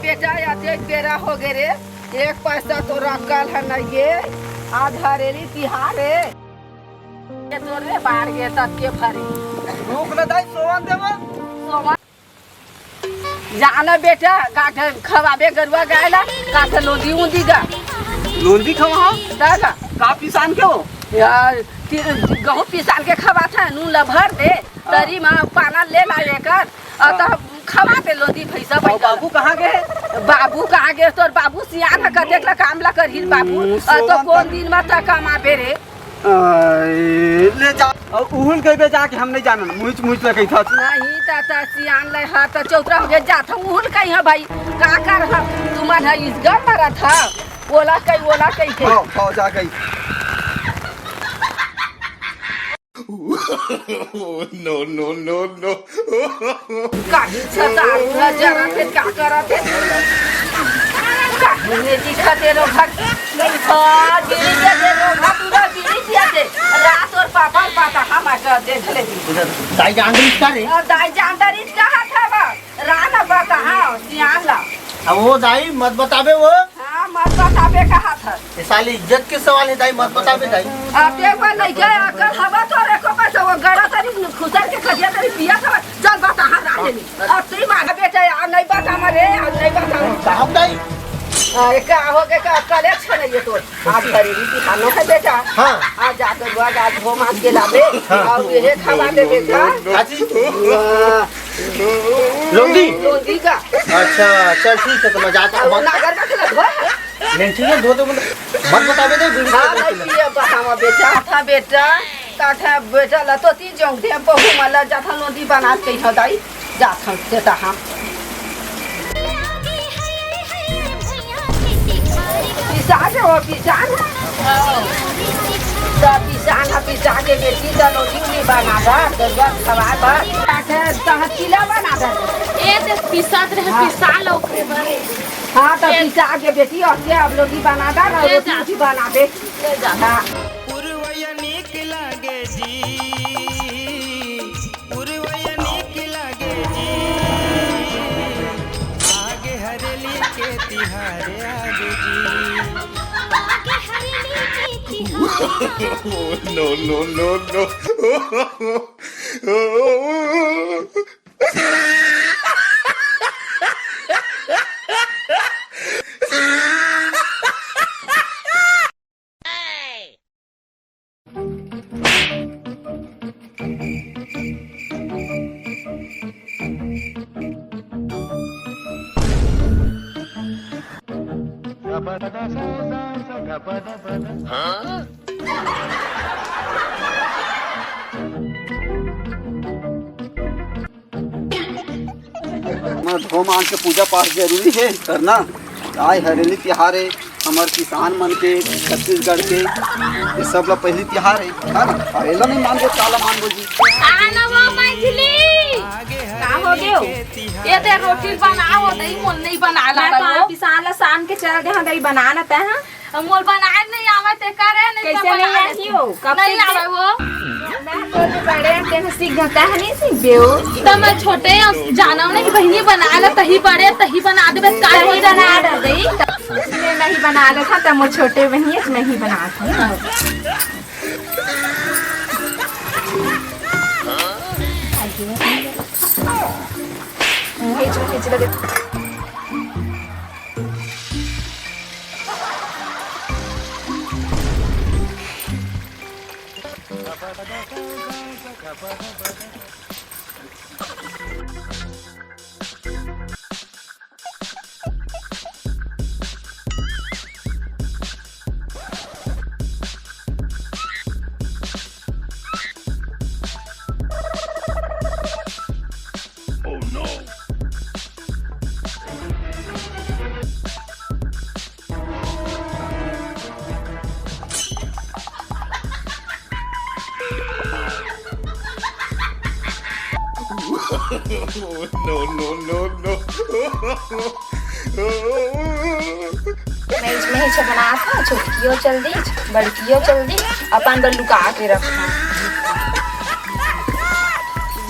बेटा अते बेरा हो गए रे, एक पैसा तो रखल है न ये आज हरेली तिहार है ये तोरे बाहर गए तब के भरी भूख न दाई सोवन देवा सोमा जाना बेटा गाठ खवाबे गरुआ गायला गाठ लोंदी उंदी गा लोंदी खवा दागा का पिसान के हो यार गहूँ पिसान के खवा था नून ला भर दे तरी में पाना ले लाए कर और खवा दे लोंदी भैसा भाई बाबू कहाँ गए बाबू कहाँ गए तोर बाबू सियान है कतेक ला काम ला कर हिल बाबू तो कौन दिन में तक कमा बेरे ले जा और उहुल के बे जाके हम नहीं जाना मुझ मुझ लगे था नहीं ताता सियान ले हा तो चौतरा हो गया जाता उहुल कहीं है भाई का कर हा तुम्हारा इसगर मारा था ओला कहीं थे आओ जा गई no. काहे छता जरा थे का करा थे काहे दिखाते रो भग नहीं था गिरी दे रो भग पूरा गिरी दिया थे रात और पापा पाता हम आ देख ले दाई जानदारी का रे और दाई जानदारी कहां था बा राना बता हां सियान ला अब वो दाई मत बताबे वो हां मत बताबे कहा था ये साली इज्जत के सवाल है दाई मत बताबे दाई अब एक बार नहीं गया अगर हवा तो रेखो पर वो गड़ा तरी खुसर के खजिया तरी पिया था चल बता हां राजनी और तू मां बेटा नहीं बता मरे नहीं बता साहब दाई का हो गया का कलेक्शन है ये तो आज खरीदी दिखानो है बेटा हां आज जाकर बुआ आज हो मास के लाबे और ये खवा दे बेटा हाजी लोंदी का अच्छा चल ठीक है तो मैं जाता हूं नागर का खिला धो नहीं ठीक है धो दो मत बताबे दे हां नहीं ये बतावा बेटा था बेटा काठा बेटा ला तो ती जोंग दे बहु मला जाथा लोंदी बना के हदाई जाथा देता हम पिसान हो पिसान पिसा के बेटी लोंदी बना दा दरवा खवा बस काठा तहसीला बना दा ए ते पिसात रहे पिसा लो ओकरे बारे हां तो पिसा के बेटी और अब लोगी बना दा रोटी बना दे ले जा हां पुरवैया नीक लागे जी पुरवैया नीक लागे जी आगे हरेली के तिहार आगे जी आगे हरेली के तिहार no. धो मान के पूजा पाठ जरूरी है करना आए हरेली तिहार है हमार किसान मन के छत्तीसगढ़ के ये सब ला पहली तिहार है ना हरेला नहीं मान दो काला मान दो जी आना वो मैथिली का हो गयो ये ते रोटी बनाओ दई मोल नहीं बना ला मैं किसान ला शाम के चल दे दई बनाना ता हां मोल बनाए नहीं आवे ते करे नहीं कैसे नहीं आती हो कब नहीं आवे वो मैं तो बड़े ते सीख जाता है नहीं सीख बेओ तो मैं छोटे जाना नहीं बहनी बना ले तही बड़े तही बना देबे का नहीं बना दई मैं नहीं बना ले था तब छोटे बहनी नहीं बनाती no. मैं इसमें ही बना था छोटकियो चल दी बड़कियो चल दी अपन बल लुका के रखा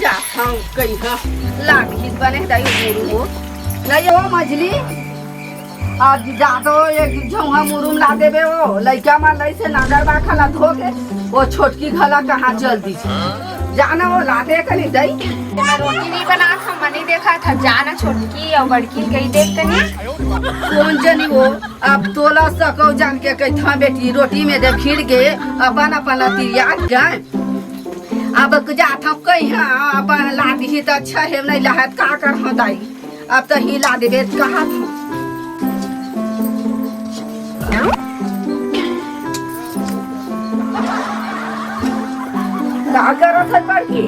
जा हम कहीं लाठी बने दाई गुरु हो नहीं हो मछली आज जादो एक झौहा मुरुम ला देबे वो लइका मा लई से नागर बा खला धो के वो छोटकी घला कहाँ चल दी जाना वो ला दे कनी दई मैं रोटी नहीं बना था मैंने देखा था जाना छोटकी और बड़की गई देख तनी कौन जनी वो अब तोला सको जान के कही था बेटी रोटी में दे खिर गे अपन अपन तिरिया जाए अब जा था कही हाँ अपन ला दी तो अच्छा है नहीं लाहत का कर हो दाई अब तो ही ला देबे कहा था का करत है बड़की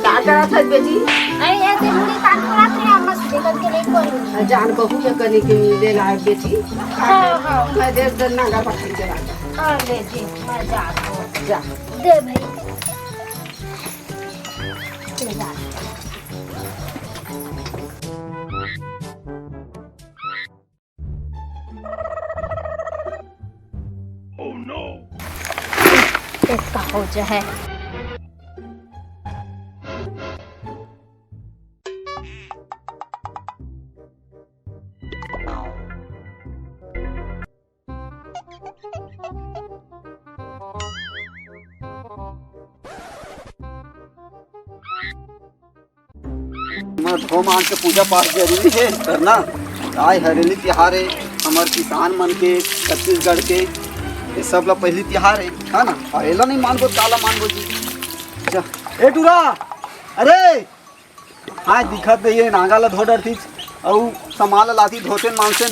का करत है बेटी अरे ये तो मुड़ी काट रहा था मस्त देखत के नहीं कोई जान बहू ये कनी के ले लाए बेटी हां मैं देख दे नागा पठाई चला हां ले जी मैं जा जा दे भाई ले जा इसका हो जो है धो मान के पूजा पाठ जरूरी है करना। आय हरेली तिहार है हमार किसान मन के छत्तीसगढ़ के ये सब ला पहली तिहार है ना। और एला नहीं मानबो काला मानबो जी। जा ए टूरा अरे हाँ दिखत ये नागा ला धो डरती और सामान ला लाती धोते मानसे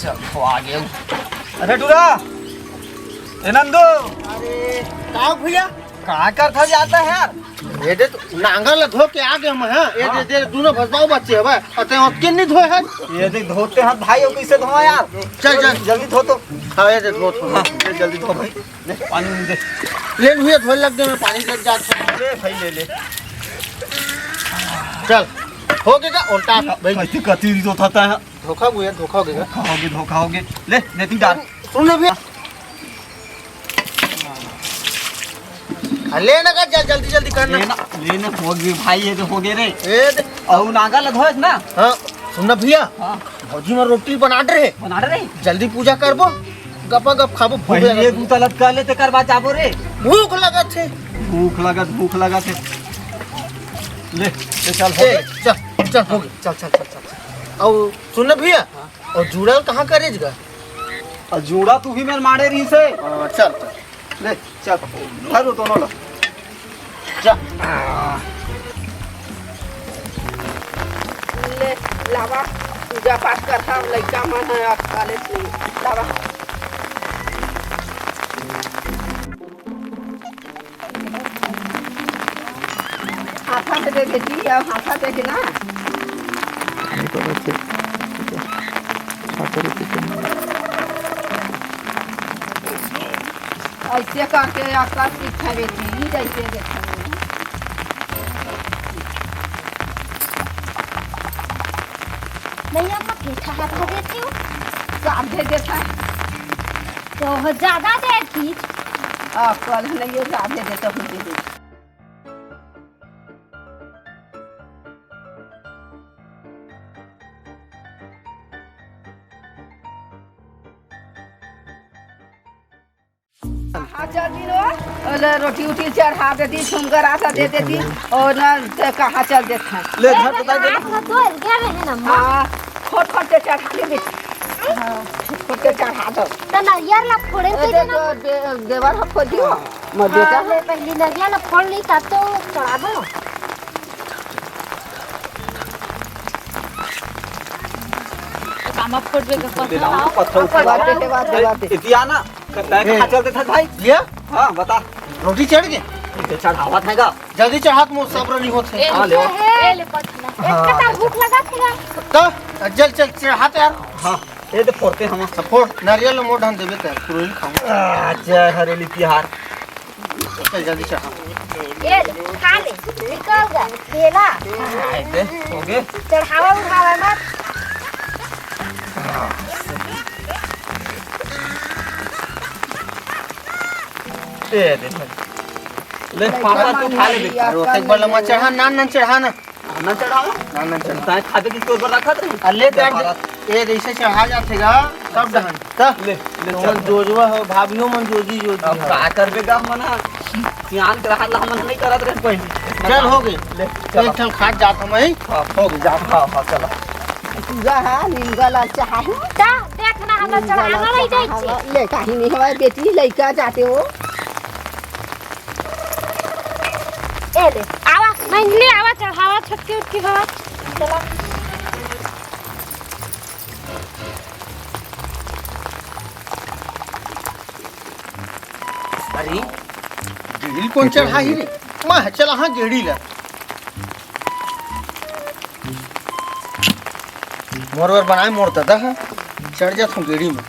चल आ गए। अरे टूरा ए नंदू अरे का भैया कहा कर था जाता है यार ये दे नांगल धो के आ गए हम हैं ये दे दोनों भसबाऊ बच्चे हवे और ते किन नहीं धोए हैं ये देख धोते हैं भाई और कैसे धोआ यार। चल चल जल्दी धो तो। हां ये दे धो हाँ, जल्दी धो भाई ले पानी दे लेन हुए धोए लग गए में पानी लग जाता ले भाई ले ले चल हो गया उल्टा भाई कैसे कती धोता है धोखा हुआ धोखा हो गया धोखा होगे ले नेती डाल सुन भैया लेना का जल्दी जल्दी करना लेना हो गए भाई ये तो हो गए रे ए और नागा लधोस ना। हां सुनना भैया हां भौजी में रोटी बना रहे जल्दी पूजा करबो गपा गप खाबो पहले तू तलत कर ले ते करवा जाबो रे भूख लगत है भूख लगत है ले चल हो गए चल हो गए चल और सुन भैया और जुड़ल कहाँ करेगा और जोड़ा तू ही मेरे मारे रही से चल ले चल धरो दोनों ला चल ले लावा पूजा पाठ करता हूँ लड़का मन है अब कॉलेज में लावा हाथा से दे बेटी अब हाथा दे के ना ऐसे करके आकाश सीखा बेटी जैसे देखा भैया मैं मीठा हाथ हो देती हूँ साधे देता तो ज्यादा दे थी कल नहीं ये साधे देता हूँ दीदी जल्दी लो रोटी उटी चढ़ा देती छुमकर आता दे देती और न कहाँ चल देता ले धर बता दे तो क्या है ना हाँ खोट खोट के चढ़ा दे बेटी खोट खोट के चढ़ा दो तो नारियल ला फोड़े थे ना देवर हम खोद दियो मर बेटा ले पहली नारियल ला फोड़ ली तब तो चढ़ा दो कामा फोड़ बे का पत्थर के बाद इतिया ना कहाँ चलते था भाई ये हाँ बता रोटी चढ़ गए चढ़ावत है का जल्दी चढ़ा तो सब्र नहीं होते हाँ ले ए ले पतला एक कटा भूख लगा थी तो जल चल चढ़ा यार हाँ ये तो फोड़ते हम फोड़ नारियल मोड़ ढंग देवे कर तुरई खाऊं जय हरेली तिहार चल जल्दी चढ़ा ए खा ले निकल गया केला हो गए चढ़ावा उठावा मत ले पापा तू खा ले रोटी वाला मत चढ़ा नान नान चढ़ा ना न चढ़ावा ना ना चल ताए खाते की तौर पर रखा थे अल्ले कर ये जैसे चढ़ा जातेगा सब डहन त ले मन जोजवा हो भाभियो मन जोजी जोजी अब का करबेगा मना सियान के रहला हमन नहीं करत रहे पहले चल हो गई ले एक ठन खाट जात हम ही हो गई जा हां चला पूजा है निमगला चाहू ता देखना हमरा चढ़ाना नहीं जाई छी ले काहे नहीं हमारी बेटी लइका जाते हो ए ले आवा मंजली आवा चढ़ावा छटकी उटकी हवा चला अरे गेड़ी कौन चढ़ा ही रे मां चल हां गेड़ी ला मोरवर बनाए मोड़ता था चढ़ जा तू गेड़ी में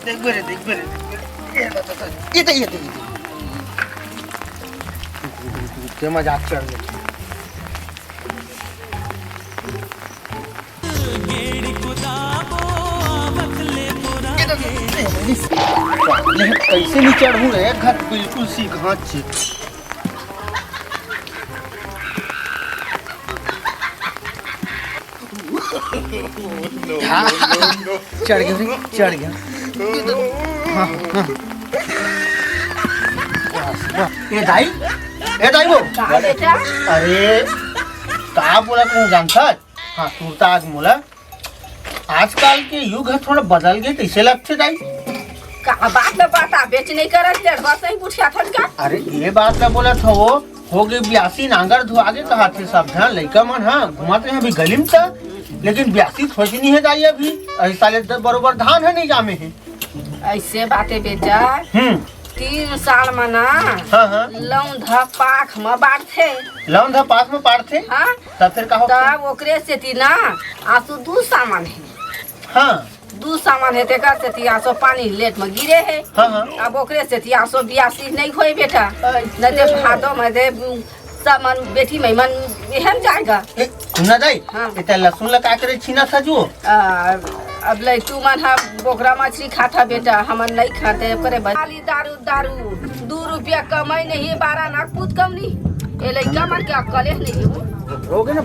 देख बेरे ये तो के मजाक चढ़ गया कैसे नहीं चढ़ू रे घर बिल्कुल सीख हाथ से चढ़ गया रे चढ़ गया हाँ हाँ ये दाई वो का बेटा अरे का बोला तू जानता हाँ तू आज बोला आजकल के युग है थोड़ा बदल गए कैसे लगते दाई का बात बेच नहीं करत ले बस नहीं पूछा था का अरे ये बात ना बोला था वो हो गई 82 नांगर धो आगे कहा थे सब ध्यान लड़का मन हाँ घुमाते हैं अभी गली में था लेकिन 82 थोड़ी नहीं है दाई अभी ऐसा बरोबर धान है नहीं जामे है ऐसे बातें बेटा 3 साल मना हाँ हाँ लौंधा पाख में बाढ़ते लौन था पास में पाड़ थे हाँ तब फिर कहो तब ओकरे से ती ना आसू 2 सामान है हाँ 2 सामान है तेकर से ती आसो पानी लेट में गिरे है हाँ हाँ अब ओकरे से ती आसो 82 नहीं होई बेटा न दे भादो में दे सामान बेटी मेहमान एहन जाएगा सुना दाई हाँ। इतना लहसुन लगा कर छीना था जो अब ले तू मन हा बोकरा मछली खाता बेटा हमन नहीं खाते करे खाली दारू 2 रुपया कमाई नहीं 12 ना कूद कम नहीं ये लइका मन के अकले नहीं हो रोगे ना